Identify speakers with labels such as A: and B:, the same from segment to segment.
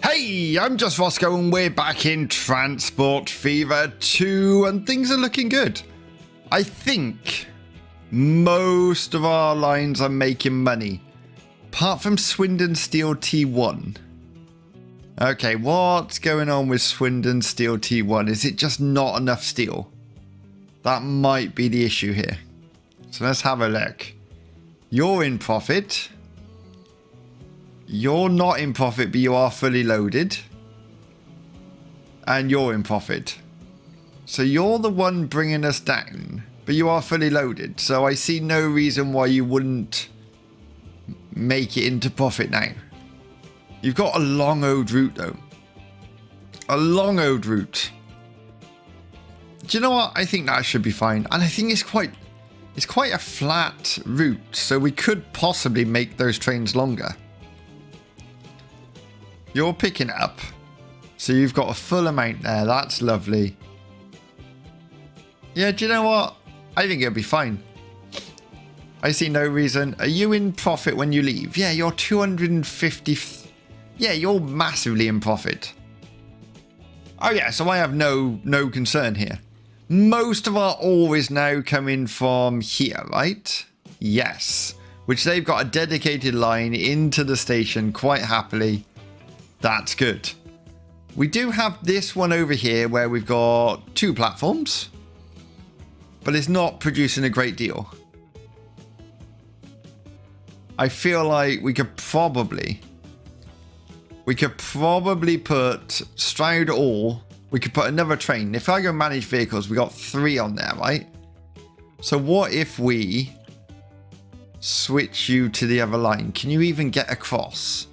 A: Hey, I'm just Roscoe and we're back in Transport Fever 2 and things are looking good. I think most of our lines are making money, apart from Swindon Steel T1. Okay, what's going on with Swindon Steel T1? Is it just not enough steel? That might be the issue here. So let's have a look. You're in profit. You're not in profit, but you are fully loaded. And you're in profit. So you're the one bringing us down, but you are fully loaded. So I see no reason why you wouldn't make it into profit now. You've got a long owed route though. A long owed route. Do you know what? I think that should be fine. And I think it's quite a flat route. So we could possibly make those trains longer. You're picking up. So you've got a full amount there. That's lovely. Yeah, do you know what? I think it'll be fine. I see no reason. Are you in profit when you leave? Yeah, you're 250. Yeah, you're massively in profit. Oh yeah, so I have no concern here. Most of our ore is now coming from here, right? Yes. Which they've got a dedicated line into the station quite happily. That's good. We do have this one over here where we've got 2 platforms. But it's not producing a great deal. I feel like we could probably put Stroud ore. We could put another train. If I go manage vehicles, we got 3 on there, right? So what if we switch you to the other line? Can you even get across?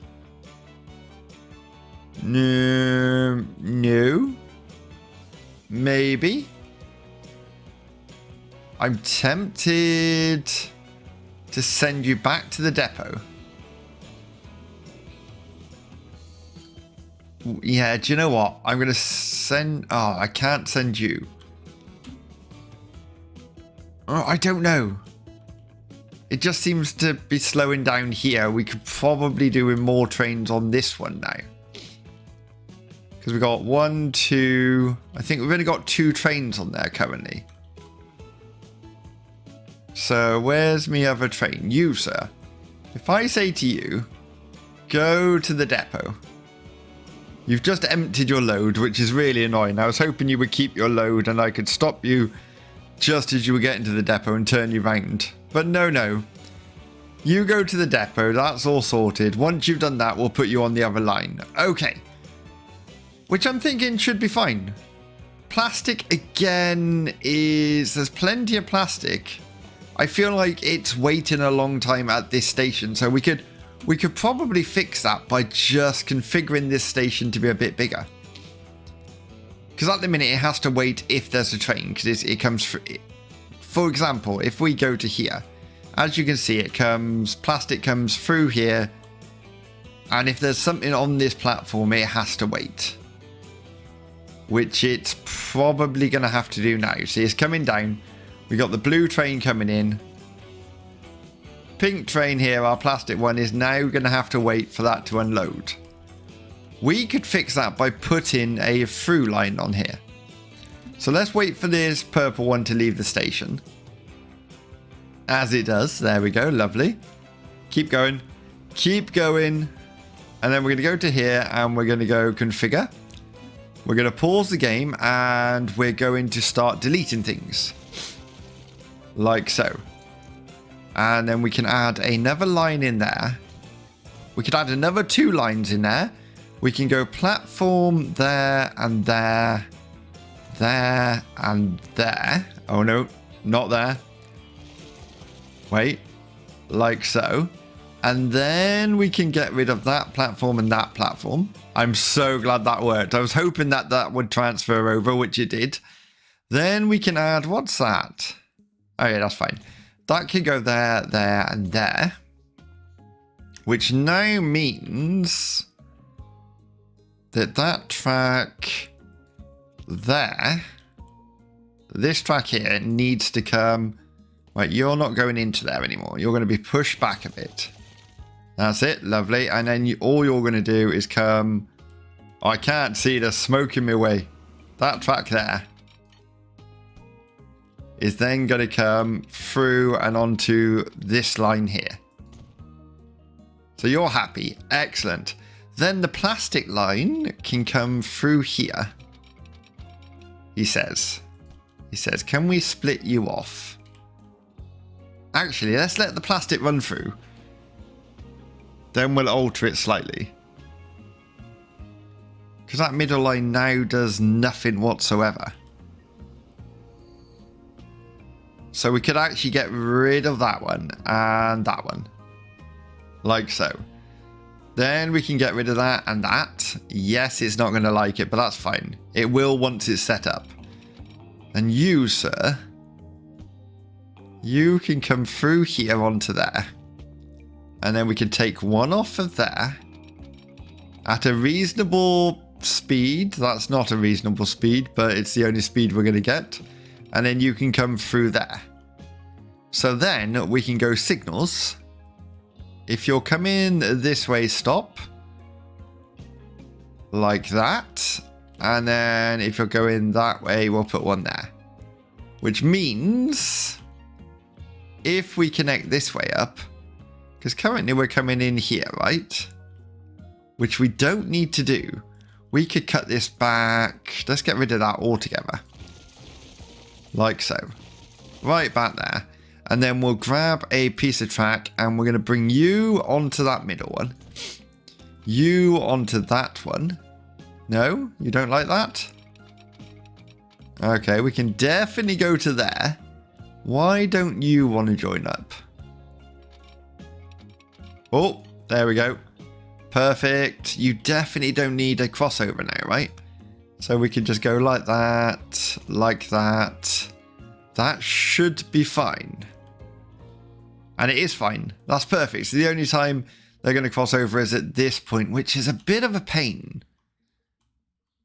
A: No. Maybe. I'm tempted to send you back to the depot. Yeah, do you know what? I'm going to send... Oh, I can't send you. Oh, I don't know. It just seems to be slowing down here. We could probably do with more trains on this one now. Because we've got 1, 2... I think we've only got 2 trains on there currently. So, where's my other train? You, sir. If I say to you, go to the depot. You've just emptied your load, which is really annoying. I was hoping you would keep your load and I could stop you just as you were getting to the depot and turn you round. But no. You go to the depot. That's all sorted. Once you've done that, we'll put you on the other line. Okay. Which I'm thinking should be fine. Plastic again is... There's plenty of plastic. I feel like it's waiting a long time at this station. So we could probably fix that by just configuring this station to be a bit bigger. Because at the minute it has to wait if there's a train. Because it comes through. For example, if we go to here. As you can see, plastic comes through here. And if there's something on this platform, it has to wait. Which it's probably going to have to do now. See, it's coming down. We got the blue train coming in. Pink train here, our plastic one, is now going to have to wait for that to unload. We could fix that by putting a through line on here. So let's wait for this purple one to leave the station. As it does. There we go. Lovely. Keep going. Keep going. And then we're going to go to here and we're going to go configure. We're going to pause the game and we're going to start deleting things. Like so. And then we can add another line in there. We could add another 2 lines in there. We can go platform there and there. There and there. Oh no, not there. Wait. Like so. And then we can get rid of that platform and that platform. I'm so glad that worked. I was hoping that that would transfer over, which it did. Then we can add, what's that? Oh yeah, that's fine. That can go there, there, and there. Which now means that track there, this track here needs to come... Right, you're not going into there anymore. You're going to be pushed back a bit. That's it. Lovely. And then all you're going to do is come... Oh, I can't see the smoke in my way. That track there is then going to come through and onto this line here. So you're happy. Excellent. Then the plastic line can come through here. He says, can we split you off? Actually, let's let the plastic run through. Then we'll alter it slightly. Because that middle line now does nothing whatsoever. So we could actually get rid of that one and that one. Like so. Then we can get rid of that and that. Yes, it's not going to like it, but that's fine. It will once it's set up. And you, sir, you can come through here onto there. And then we can take one off of there at a reasonable speed. That's not a reasonable speed, but it's the only speed we're going to get. And then you can come through there. So then we can go signals. If you're coming this way, stop. Like that. And then if you're going that way, we'll put one there. Which means if we connect this way up, because currently we're coming in here, right? Which we don't need to do. We could cut this back. Let's get rid of that altogether. Like so. Right back there. And then we'll grab a piece of track and we're going to bring you onto that middle one. You onto that one. No? You don't like that? Okay, we can definitely go to there. Why don't you want to join up? Oh, there we go. Perfect. You definitely don't need a crossover now, right? So we can just go like that, like that. That should be fine. And it is fine. That's perfect. So the only time they're going to cross over is at this point, which is a bit of a pain.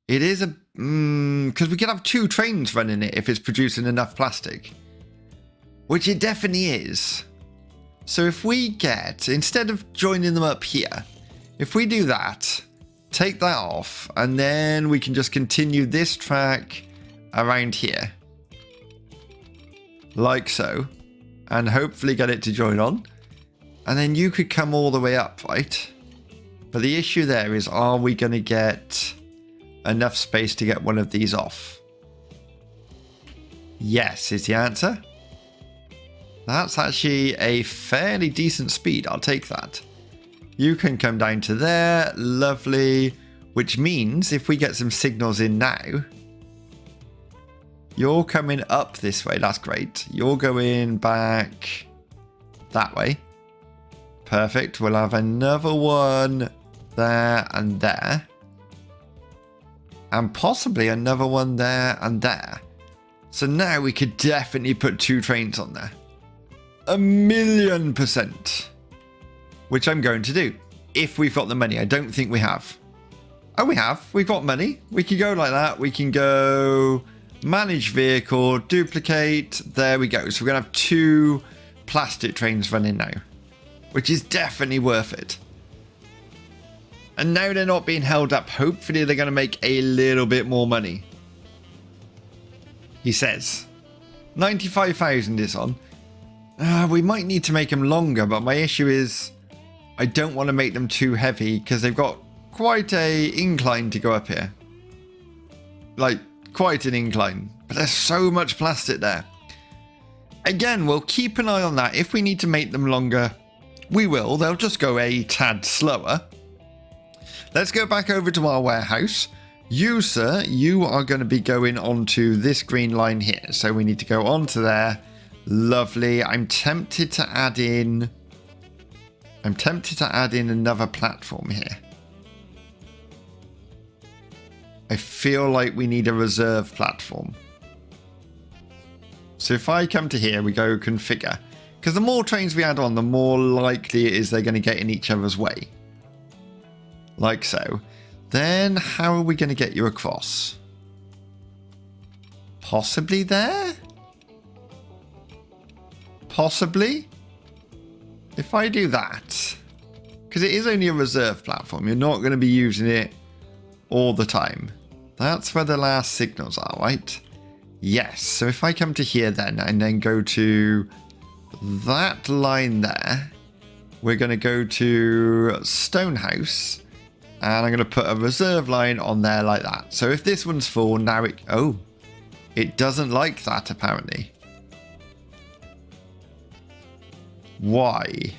A: It is a... because we could have 2 trains running it if it's producing enough plastic. Which it definitely is. So if we get, instead of joining them up here, if we do that, take that off, and then we can just continue this track around here. Like so. And hopefully get it to join on. And then you could come all the way up, right? But the issue there is, are we going to get enough space to get one of these off? Yes, is the answer. That's actually a fairly decent speed. I'll take that. You can come down to there. Lovely. Which means if we get some signals in now, you're coming up this way. That's great. You're going back that way. Perfect. We'll have another one there and there. And possibly another one there and there. So now we could definitely put 2 trains on there. 1,000,000%. Which I'm going to do. If we've got the money. I don't think we have. Oh, we have. We've got money. We can go like that. We can go... manage vehicle, duplicate, there we go. So we're going to have 2 plastic trains running now, which is definitely worth it. And now they're not being held up. Hopefully they're going to make a little bit more money. He says 95,000 is on. We might need to make them longer, but my issue is I don't want to make them too heavy because they've got quite a incline to go up here. Like, quite an incline, but there's so much plastic there. Again, we'll keep an eye on that. If we need to make them longer, we will. They'll just go a tad slower. Let's go back over to our warehouse. You, sir, you are going to be going onto this green line here. So we need to go onto there. Lovely. I'm tempted to add in another platform here. I feel like we need a reserve platform. So if I come to here, we go configure. Because the more trains we add on, the more likely it is they're going to get in each other's way. Like so. Then how are we going to get you across? Possibly there? Possibly? If I do that, Because it is only a reserve platform. You're not going to be using it all the time. That's where the last signals are, right? Yes. So if I come to here then and then go to that line there, we're going to go to Stonehouse and I'm going to put a reserve line on there like that. So if this one's full, now it... Oh, it doesn't like that apparently. Why?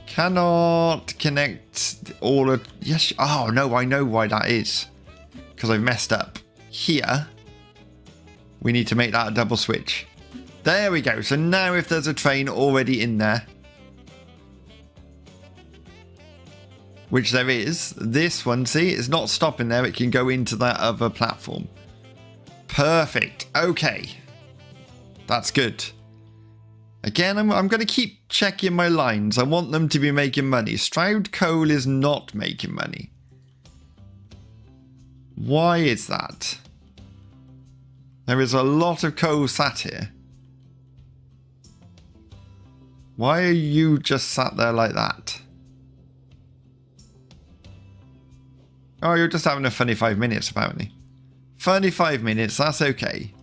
A: Cannot connect all of... Yes. Oh, no, I know why that is. Because I've messed up. Here, we need to make that a double switch. There we go. So now if there's a train already in there, which there is, this one, see, it's not stopping there. It can go into that other platform. Perfect. Okay. That's good. Again, I'm going to keep checking my lines. I want them to be making money. Stroud Coal is not making money. Why is that? There is a lot of coal sat here. Why are you just sat there like that? Oh, you're just having a funny 5 minutes, apparently. Funny 5 minutes, that's okay.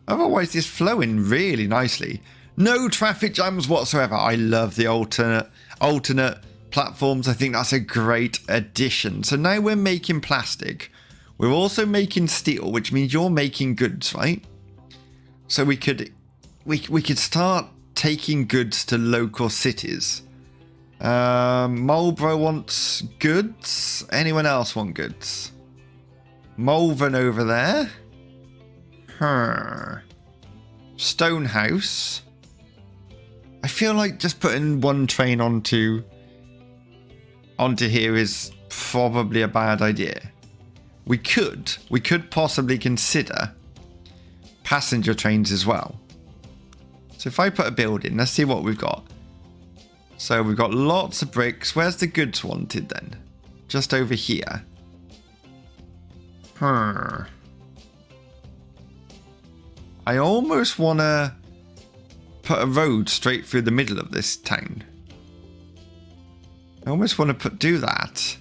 A: Otherwise, it's flowing really nicely. No traffic jams whatsoever. I love the alternate platforms. I think that's a great addition. So now we're making plastic. We're also making steel, which means you're making goods, right? So we could start taking goods to local cities. Marlborough wants goods. Anyone else want goods? Malvern over there. Stonehouse. I feel like just putting one train onto here is probably a bad idea. We could possibly consider passenger trains as well. So if I put a building, let's see what we've got. So we've got lots of bricks. Where's the goods wanted then? Just over here. I almost want to put a road straight through the middle of this town. I almost want to do that.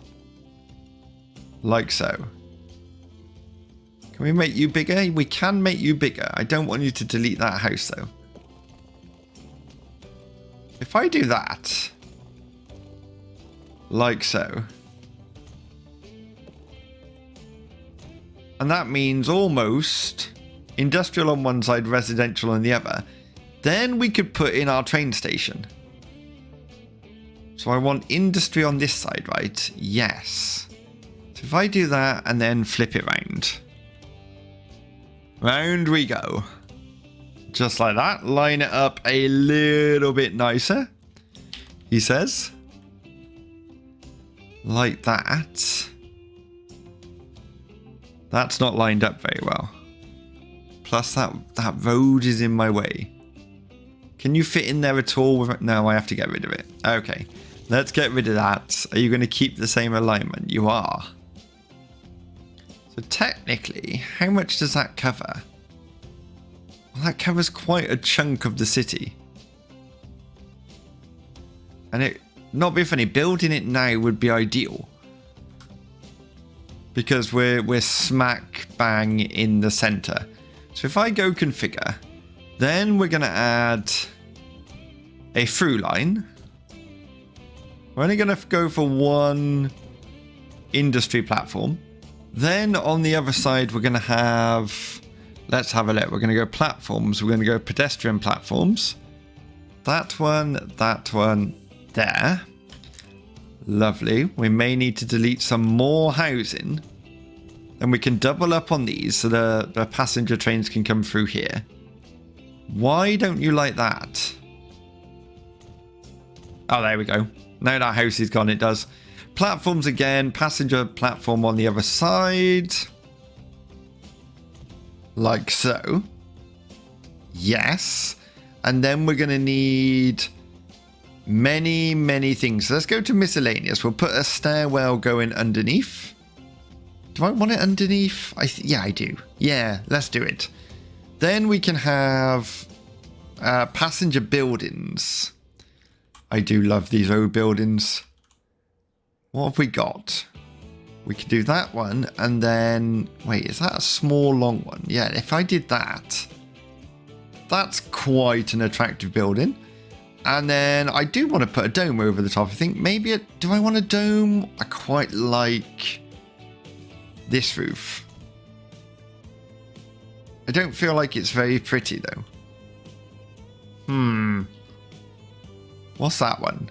A: Like so. Can we make you bigger? We can make you bigger. I don't want you to delete that house though. If I do that, like so, and that means almost industrial on one side, residential on the other, then we could put in our train station. So I want industry on this side, right? Yes. So if I do that and then flip it round. Round we go. Just like that. Line it up a little bit nicer, he says. Like that. That's not lined up very well. Plus that road is in my way. Can you fit in there at all? No, I have to get rid of it. Okay. Let's get rid of that. Are you going to keep the same alignment? You are. So technically, how much does that cover? Well, that covers quite a chunk of the city. And it, not be funny, building it now would be ideal. Because we're smack bang in the center. So if I go configure, then we're going to add a through line. We're only going to go for one industry platform. Then on the other side, we're going to have, let's have a look. We're going to go platforms. We're going to go pedestrian platforms. That one, there. Lovely. We may need to delete some more housing. And we can double up on these so the passenger trains can come through here. Why don't you like that? Oh, there we go. Now that house is gone, it does. Platforms again. Passenger platform on the other side. Like so. Yes. And then we're going to need many, many things. So let's go to miscellaneous. We'll put a stairwell going underneath. Do I want it underneath? Yeah, I do. Yeah, let's do it. Then we can have passenger buildings. I do love these road buildings. What have we got? We could do that one, and then... Wait, is that a small, long one? Yeah, if I did that, that's quite an attractive building. And then I do want to put a dome over the top. I think maybe... do I want a dome? I quite like this roof. I don't feel like it's very pretty, though. What's that one?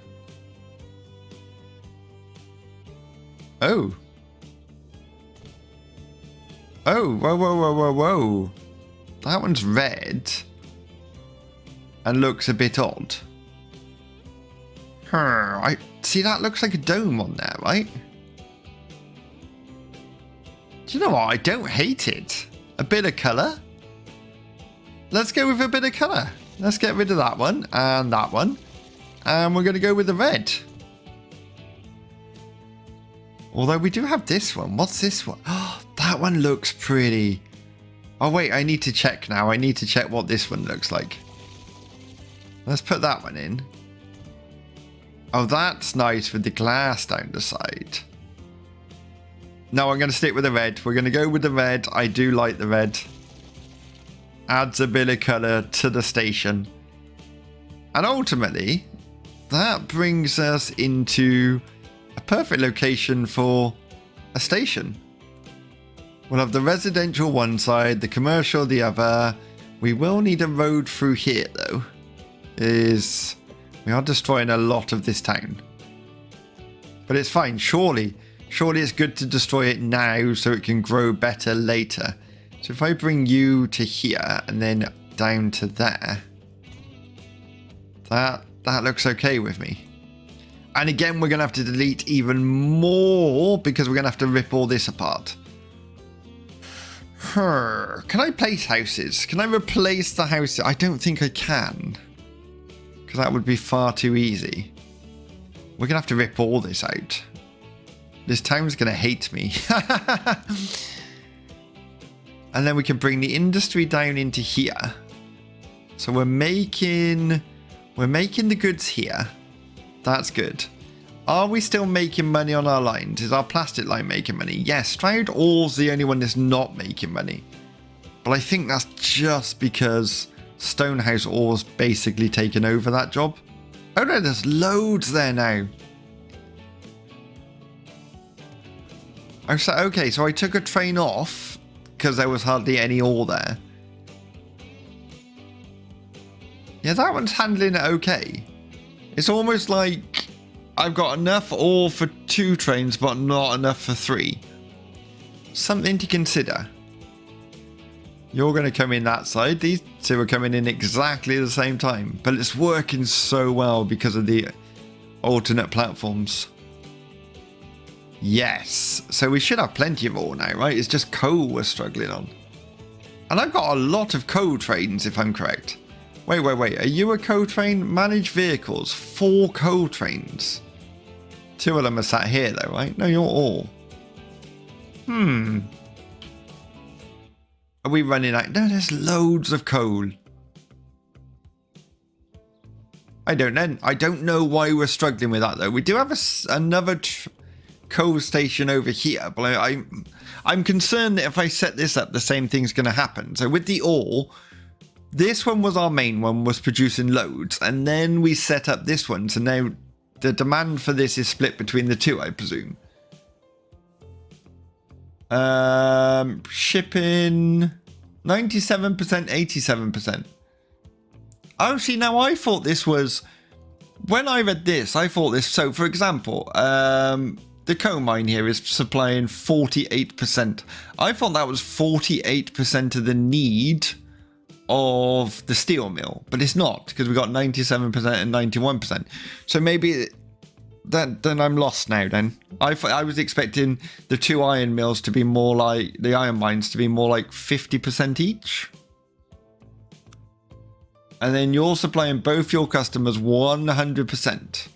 A: Oh. Oh, whoa, whoa, whoa, whoa, whoa. That one's red. And looks a bit odd. I see, that looks like a dome on there, right? Do you know what? I don't hate it. A bit of colour. Let's go with a bit of colour. Let's get rid of that one and that one. And we're going to go with the red. Although we do have this one. What's this one? Oh, that one looks pretty. Oh, wait. I need to check now. I need to check what this one looks like. Let's put that one in. Oh, that's nice with the glass down the side. No, I'm going to stick with the red. We're going to go with the red. I do like the red. Adds a bit of colour to the station. And ultimately, that brings us into a perfect location for a station. We'll have the residential one side, the commercial the other. We will need a road through here, though. We are destroying a lot of this town. But it's fine, surely. Surely it's good to destroy it now so it can grow better later. So if I bring you to here and then down to there, that looks okay with me. And again, we're going to have to delete even more because we're going to have to rip all this apart. Can I place houses? Can I replace the houses? I don't think I can. Because that would be far too easy. We're going to have to rip all this out. This town's going to hate me. And then we can bring the industry down into here. So we're making the goods here. That's good. Are we still making money on our lines? Is our plastic line making money? Yes, Stroud Ore's the only one that's not making money. But I think that's just because Stonehouse Ore's basically taken over that job. Oh no, there's loads there now. Oh, so, okay, so I took a train off because there was hardly any ore there. Yeah, that one's handling it okay. It's almost like I've got enough ore for 2 trains, but not enough for 3. Something to consider. You're going to come in that side. These two are coming in exactly the same time. But it's working so well because of the alternate platforms. Yes. So we should have plenty of ore now, right? It's just coal we're struggling on. And I've got a lot of coal trains, if I'm correct. Wait. Are you a coal train? Managed vehicles. 4 coal trains. 2 of them are sat here, though, right? No, you're all. Are we running out? No, there's loads of coal. I don't know why we're struggling with that, though. We do have another coal station over here, but I'm concerned that if I set this up, the same thing's going to happen. So with the ore, this one was our main one, was producing loads, and then we set up this one. So now the demand for this is split between the 2, I presume. Shipping 97%, 87%. Oh, see, now I thought this was, when I read this, I thought this, so for example, the coal mine here is supplying 48%. I thought that was 48% of the need of the steel mill, but it's not, because we got 97% and 91%. So maybe then I'm lost now then. I was expecting the 2 iron mills to be more like, the iron mines to be more like 50% each. And then you're supplying both your customers 100%.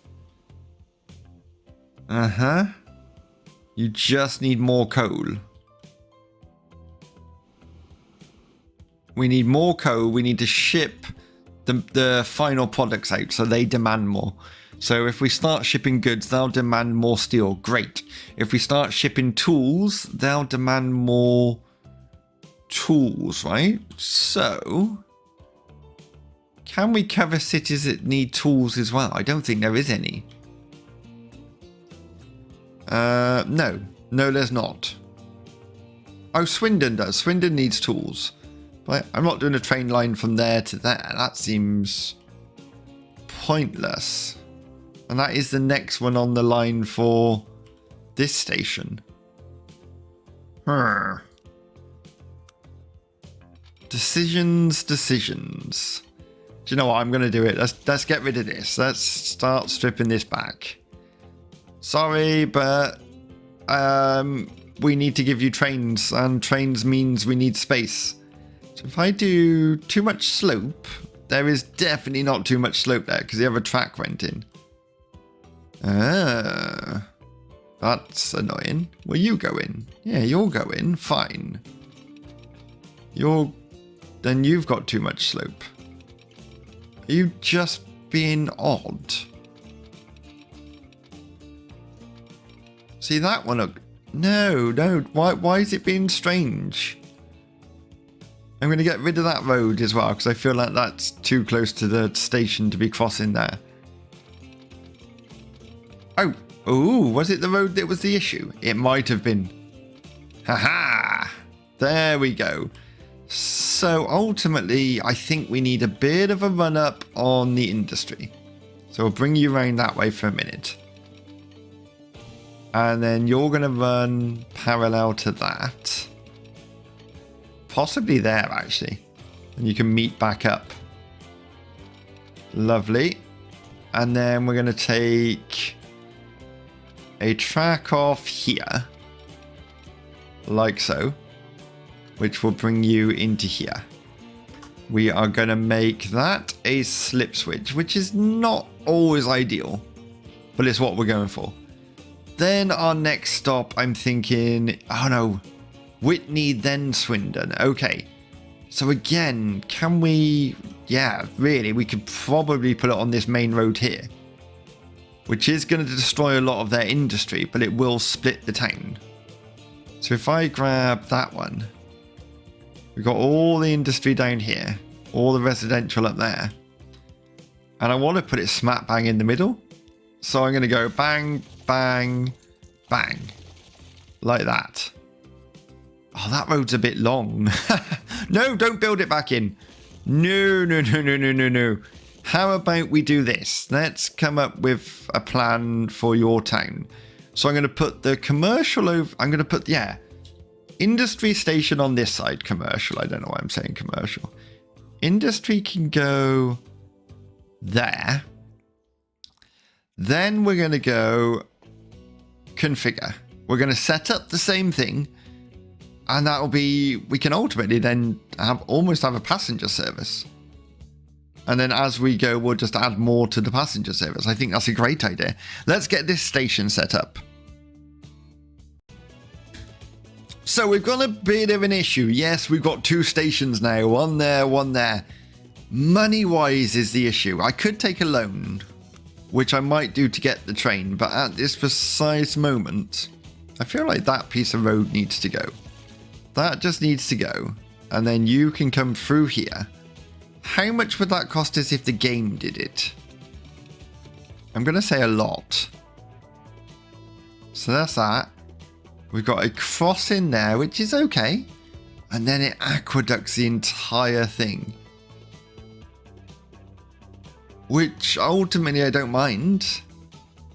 A: You just need more coal. We need more coal. We need to ship the final products out, so they demand more. So if we start shipping goods, they'll demand more steel. Great. If we start shipping tools, they'll demand more tools, right? So can we cover cities that need tools as well? I don't think there is any. No, there's not. Oh, Swindon does. Swindon needs tools. But I'm not doing a train line from there to there. That seems pointless. And that is the next one on the line for this station. Decisions. Do you know what? I'm going to do it. Let's get rid of this. Let's start stripping this back. Sorry, but we need to give you trains, and trains means we need space. So if I do too much slope, there is definitely not too much slope there because the other track went in. That's annoying. Well, you go in. Yeah, you'll go in. Fine. Then you've got too much slope. Are you just being odd? See that one? No. Why is it being strange? I'm going to get rid of that road as well because I feel like that's too close to the station to be crossing there. Oh, was it the road that was the issue? It might have been. Haha! There we go. So ultimately, I think we need a bit of a run up on the industry. So we'll bring you around that way for a minute. And then you're going to run parallel to that. Possibly there, actually. And you can meet back up. Lovely. And then we're going to take a track off here. Like so. Which will bring you into here. We are going to make that a slip switch, which is not always ideal. But it's what we're going for. Then our next stop, I'm thinking, oh no, Whitney, then Swindon. Okay. So again, can we, yeah, really, we could probably put it on this main road here. Which is going to destroy a lot of their industry, but it will split the town. So if I grab that one, we've got all the industry down here, all the residential up there. And I want to put it smack bang in the middle. So I'm going to go bang, bang, bang. Like that. Oh, that road's a bit long. No, don't build it back in. No. How about we do this? Let's come up with a plan for your town. So I'm going to put the commercial over... I'm going to put, yeah, industry station on this side. Commercial. I don't know why I'm saying commercial. Industry can go there. Then we're going to go configure. We're going to set up the same thing. And that'll be, we can ultimately then almost have a passenger service. And then as we go, we'll just add more to the passenger service. I think that's a great idea. Let's get this station set up. So we've got a bit of an issue. Yes, we've got two stations now. One there, one there. Money-wise is the issue. I could take a loan, which I might do to get the train. But at this precise moment, I feel like that piece of road needs to go. That just needs to go. And then you can come through here. How much would that cost us if the game did it? I'm going to say a lot. So that's that. We've got a crossing there, which is okay. And then it aqueducts the entire thing. Which ultimately I don't mind.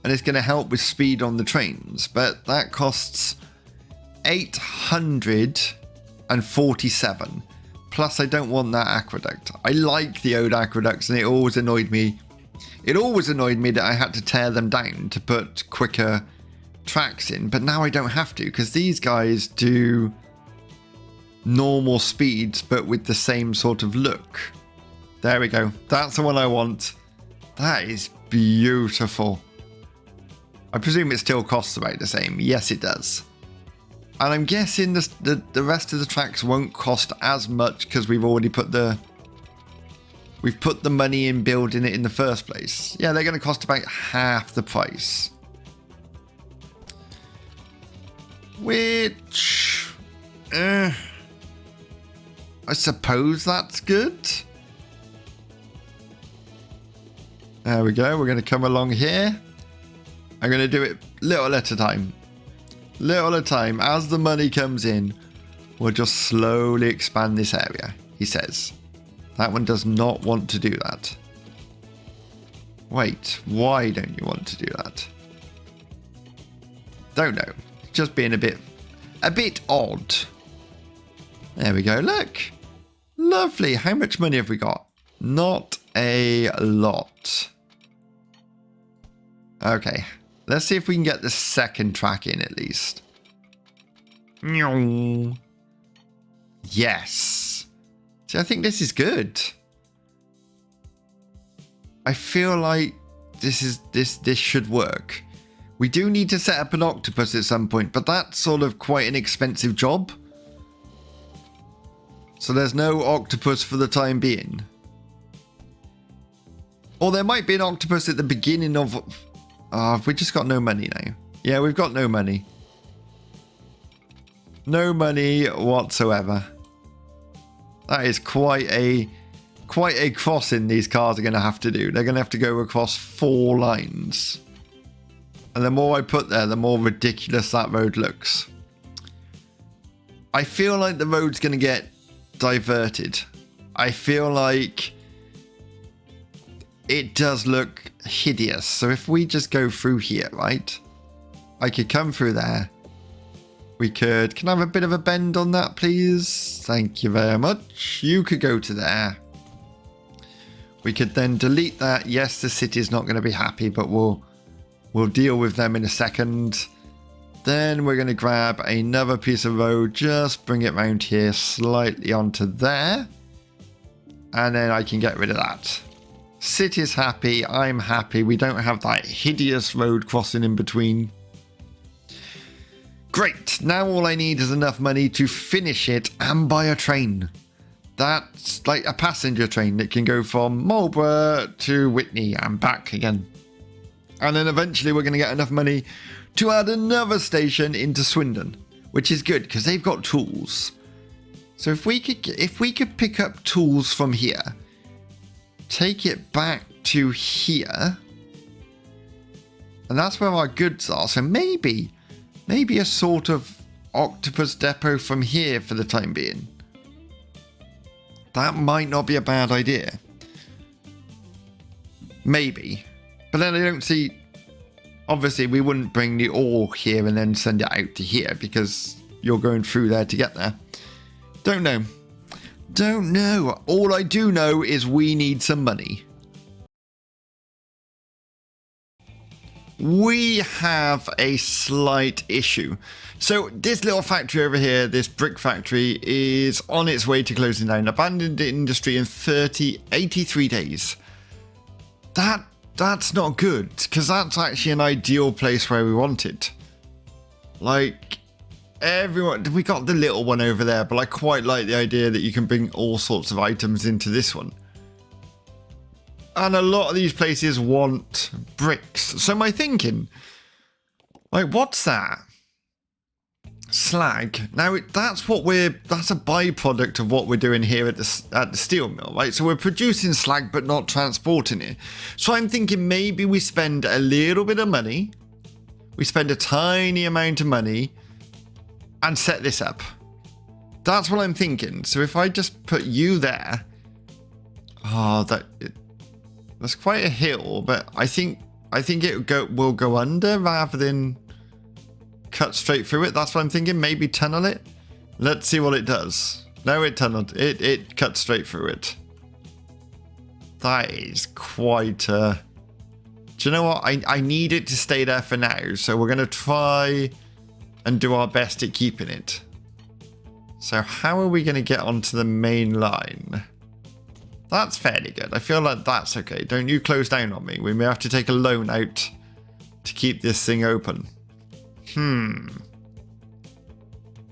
A: And it's going to help with speed on the trains. But that costs 847. Plus, I don't want that aqueduct. I like the old aqueducts, and it always annoyed me. It always annoyed me that I had to tear them down to put quicker tracks in. But now I don't have to, because these guys do normal speeds, but with the same sort of look. There we go. That's the one I want. That is beautiful. I presume it still costs about the same. Yes, it does. And I'm guessing the rest of the tracks won't cost as much because we've already put the we've put the money in building it in the first place. Yeah, they're going to cost about half the price. Which, I suppose that's good. There we go. We're going to come along here. I'm going to do it little at a time. Little at a time. As the money comes in, we'll just slowly expand this area, he says. That one does not want to do that. Wait, why don't you want to do that? Don't know. Just being a bit odd. There we go. Look. Lovely. How much money have we got? Not a lot. Okay. Let's see if we can get the second track in at least. Yes. See, I think this is good. I feel like this should work. We do need to set up an octopus at some point, but that's sort of quite an expensive job. So there's no octopus for the time being. Or there might be an octopus at the beginning of... we just got no money now. Yeah, we've got no money. No money whatsoever. That is quite a crossing these cars are going to have to do. They're going to have to go across 4 lines. And the more I put there, the more ridiculous that road looks. I feel like the road's going to get diverted. I feel like it does look hideous. So if we just go through here, right? I could come through there. We could... Can I have a bit of a bend on that, please? Thank you very much. You could go to there. We could then delete that. Yes, the city's not going to be happy, but we'll deal with them in a second. Then we're going to grab another piece of road. Just bring it round here slightly onto there. And then I can get rid of that. City's happy. I'm happy. We don't have that hideous road crossing in between. Great. Now all I need is enough money to finish it and buy a train. That's like a passenger train that can go from Marlborough to Whitney and back again. And then eventually we're going to get enough money to add another station into Swindon, which is good because they've got tools. So if we could pick up tools from here, take it back to here, and that's where our goods are. So maybe a sort of octopus depot from here for the time being. That might not be a bad idea. Maybe. But then I don't see... Obviously, we wouldn't bring the ore here and then send it out to here because you're going through there to get there. Don't know. Don't know. All I do know is we need some money. We have a slight issue. So this little factory over here, this brick factory, is on its way to closing down. Abandoned industry in 83 days. That's not good, because that's actually an ideal place where we want it. Like, everyone... We got the little one over there, but I quite like the idea that you can bring all sorts of items into this one. And a lot of these places want bricks. So my thinking... Like, what's that? Slag. Now, that's a byproduct of what we're doing here at the steel mill, right? So we're producing slag, but not transporting it. So I'm thinking maybe we spend a little bit of money. We spend a tiny amount of money and set this up. That's what I'm thinking. So if I just put you there... Oh, that's quite a hill, but I think it will go under rather than cut straight through it. That's what I'm thinking. Maybe tunnel it. Let's see what it does. No, it tunneled. It cut straight through it. That is quite a... Do you know what? I need it to stay there for now. So we're going to try and do our best at keeping it. So how are we going to get onto the main line? That's fairly good. I feel like that's okay. Don't you close down on me. We may have to take a loan out to keep this thing open. And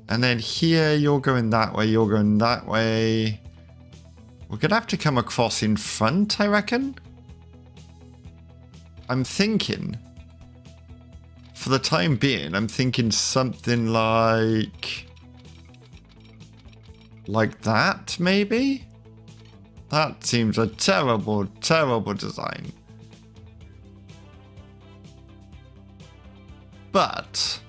A: then here, you're going that way. You're going that way. We're going to have to come across in front, I reckon. I'm thinking, for the time being, I'm thinking something like that, maybe? That seems a terrible, terrible design. But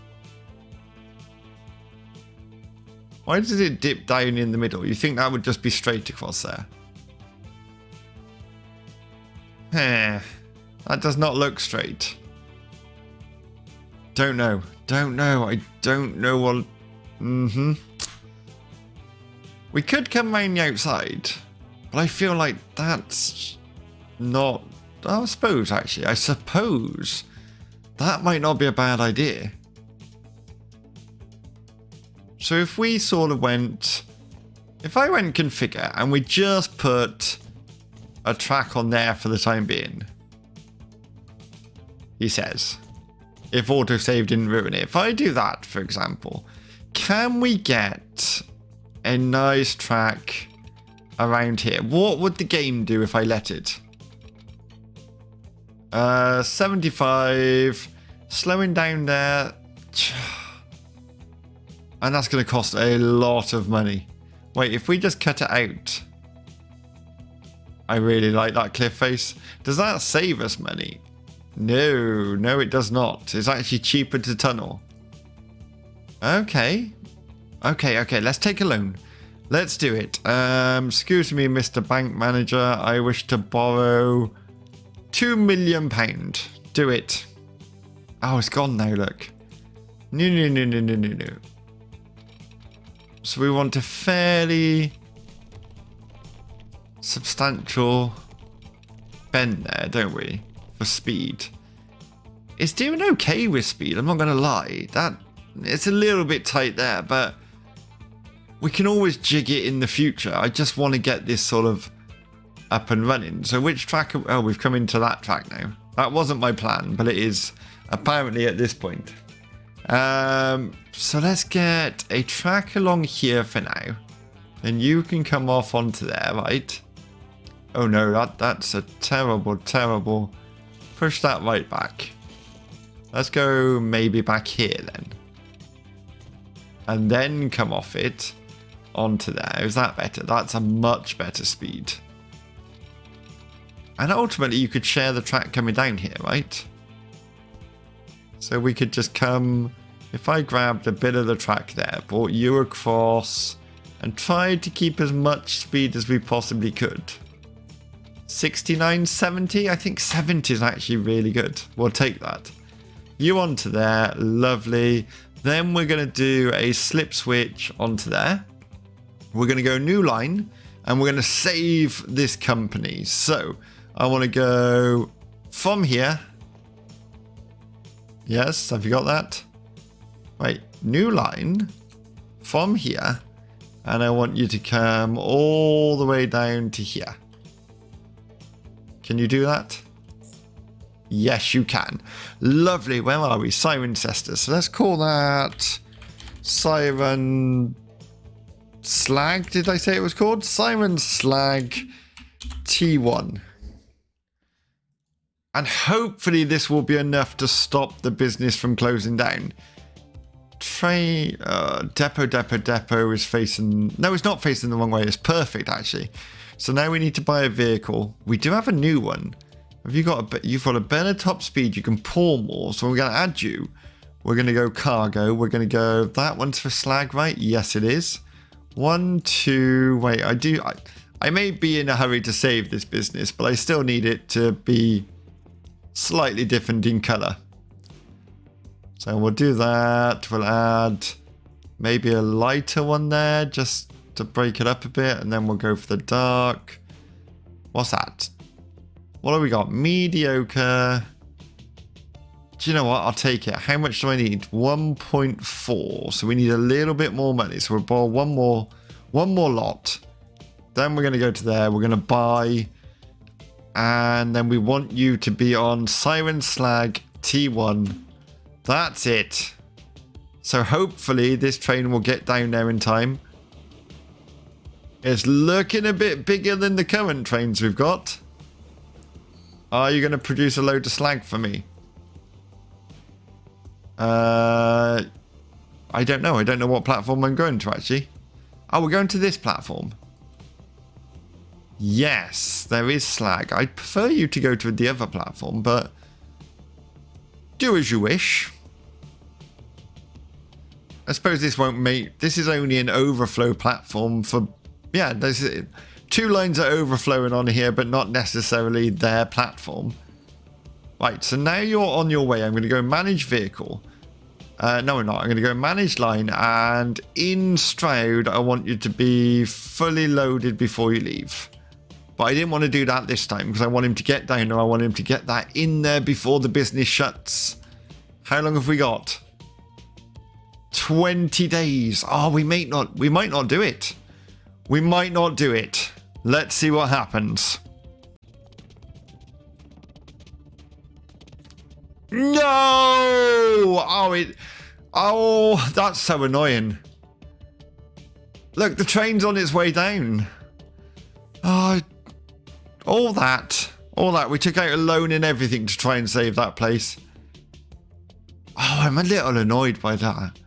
A: why does it dip down in the middle? You think that would just be straight across there? That does not look straight. Don't know. I don't know what... We could come around the outside, but I feel like that's not... I suppose that might not be a bad idea. So if we sort of went... If I went configure and we just put a track on there for the time being, he says, if autosave didn't ruin it. If I do that, for example, can we get a nice track around here? What would the game do if I let it? 75, slowing down there. And that's going to cost a lot of money. Wait, if we just cut it out. I really like that cliff face. Does that save us money? No, it does not. It's actually cheaper to tunnel. Okay, let's take a loan. Let's do it. Excuse me, Mr. Bank Manager. I wish to borrow £2 million. Do it. Oh, it's gone now, look. No. So we want a fairly substantial bend there, don't we? For speed. It's doing okay with speed, I'm not going to lie. It's a little bit tight there, but we can always jig it in the future. I just want to get this sort of up and running. So which track? Oh, we've come into that track now. That wasn't my plan, but it is apparently at this point. So let's get a track along here for now. Then you can come off onto there, right? Oh no, that's a terrible... Push that right back. Let's go maybe back here then. And then come off it onto there. Is that better? That's a much better speed. And ultimately you could share the track coming down here, right? So we could just come... If I grabbed a bit of the track there, brought you across, and tried to keep as much speed as we possibly could. 69, 70? I think 70 is actually really good. We'll take that. You onto there. Lovely. Then we're going to do a slip switch onto there. We're going to go new line, and we're going to save this company. So I want to go from here. Yes, have you got that? Right, new line from here, and I want you to come all the way down to here. Can you do that? Yes, you can. Lovely. Where are we? Cirencester. So let's call that Siren Slag. Did I say it was called? Siren Slag T1. And hopefully this will be enough to stop the business from closing down. Depot is facing... No, it's not facing the wrong way. It's perfect, actually. So now we need to buy a vehicle. We do have a new one. You've got a better top speed. You can pull more. So we're going to add you. We're going to go cargo. We're going to go... That one's for slag, right? Yes, it is. 1, 2... Wait, I may be in a hurry to save this business, but I still need it to be slightly different in color. So we'll do that. We'll add maybe a lighter one there just to break it up a bit. And then we'll go for the dark. What's that? What have we got? Mediocre. Do you know what? I'll take it. How much do I need? 1.4. So we need a little bit more money. So we'll borrow one more lot. Then we're going to go to there. We're going to buy. And then we want you to be on Siren Slag T1. That's it. So hopefully this train will get down there in time. It's looking a bit bigger than the current trains we've got. Are you going to produce a load of slag for me? I don't know. I don't know what platform I'm going to, actually. Oh, we're going to this platform. Yes, there is slag. I'd prefer you to go to the other platform, but do as you wish. I suppose this won't make... This is only an overflow platform for... Yeah, there's 2 lines are overflowing on here, but not necessarily their platform. Right, so now you're on your way. I'm going to go manage vehicle. No, I'm not. I'm going to go manage line, and in Stroud, I want you to be fully loaded before you leave. But I didn't want to do that this time because I want him to get down there. I want him to get that in there before the business shuts. How long have we got? 20 days. Oh, we might not do it. We might not do it. Let's see what happens. No! Oh, that's so annoying. Look, the train's on its way down. Oh, all that. We took out a loan and everything to try and save that place. Oh, I'm a little annoyed by that.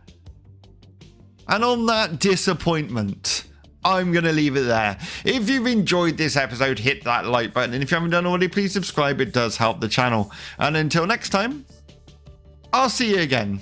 A: And on that disappointment, I'm going to leave it there. If you've enjoyed this episode, hit that like button. And if you haven't done already, please subscribe. It does help the channel. And until next time, I'll see you again.